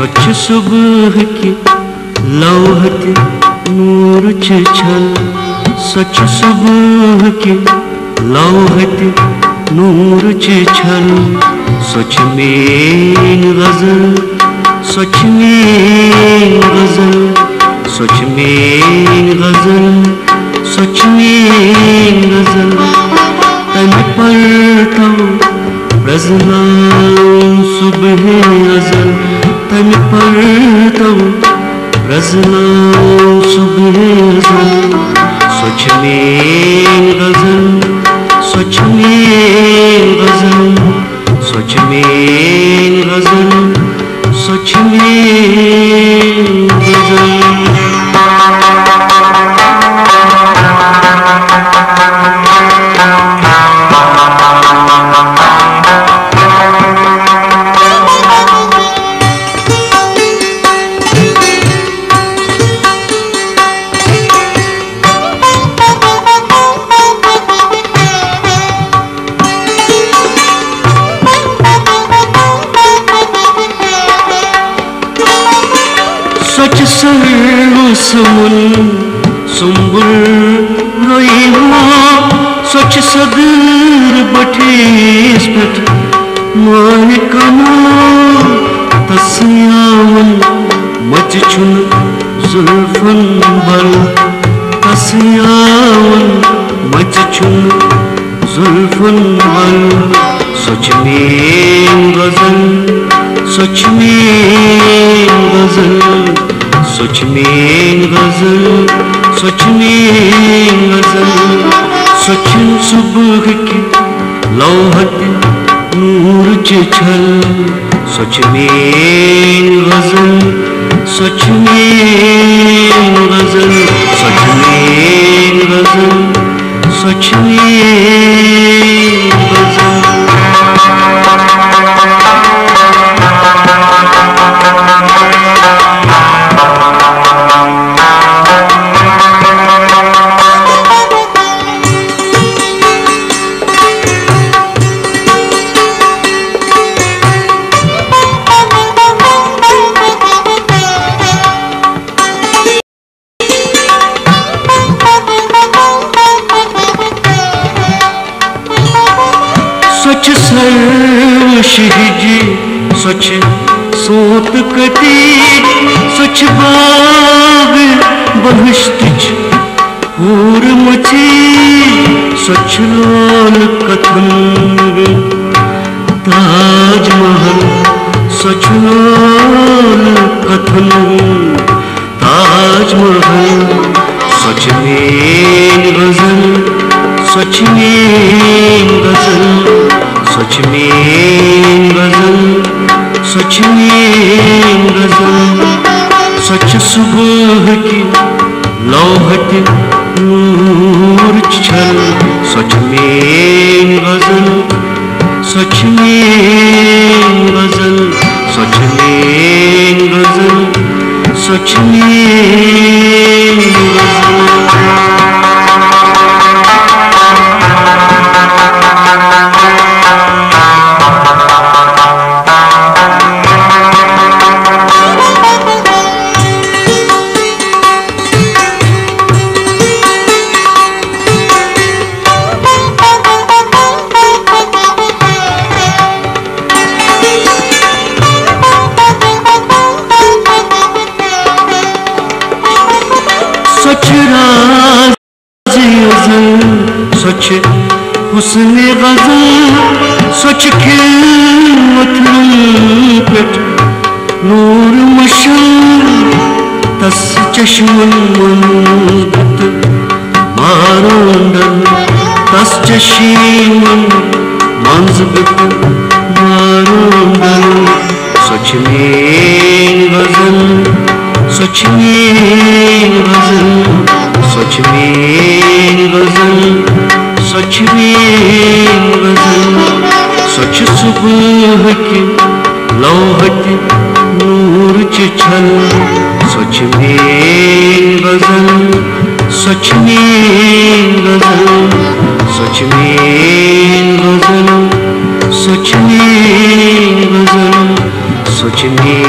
स्वच्छ सुबह की लौहत नूर छल, स्वच्छ सुबह की लौहत नूर छल, स्वच्छ में गजल, स्वच्छ में गजल, स्वच्छ में गजल, स्वच्छ में गजल, तन पढ़ता रज़नाऊं सुबह अज़ल, तन पढ़ता रज़नाऊं सुबह अज़ल, स्वच्छ में गजल, स्वच्छ में गजल, स्वच्छ में गजल, स्वच्छ में गजल। स्वच्छ सर्वसुमन सुंबुल रोई हो, स्वच्छ सदर बठेस पठ माय कनो, तस्यावन मच छुन जुल्फन बल, तस्यावन मच छुन जुल्फन बल, स्वच्छ में गजल, स्वच्छ में गजल, स्वच्छ में गजल, स्वच्छ में गजल, स्वच्छ सुबह की लौहत नूर छल, स्वच्छ में गजल, स्वच्छ में गजल, स्वच्छ में गजल, स्वच्छ में गजल। स्वच्छ सर्वशिजी, स्वच्छ सोत कटी, स्वच्छ बाग बहुष्टिच पूर मची, स्वच्छ लाल कथन ताजमहल, स्वच्छ लाल कथन ताजमहल, स्वच्छ में गजल, स्वच्छ में गजल, स्वच्छ में गजल, स्वच्छ में गजल, स्वच्छ सुबह की लौहत नूर छल, स्वच्छ में गजल, स्वच्छ में गजल, स्वच्छ में गजल, स्वच्छ में गजल। स्वच्छ राज़ अज़ल, स्वच्छ हुस्न गज़ल, स्वच्छ खिलवत पेट नूर मशल, तस चश्मन मंगत मारोंडल, तस चशीमन मंजबत मारोंडल, स्वच्छ में गज़ल, स्वच्छ में गजल, स्वच्छ में गजल, स्वच्छ में गजल, स्वच्छ सुबह की लौहत नूर छल, स्वच्छ में गजल, स्वच्छ में गजल, स्वच्छ में गजल, स्वच्छ में गजल, स्वच्छ में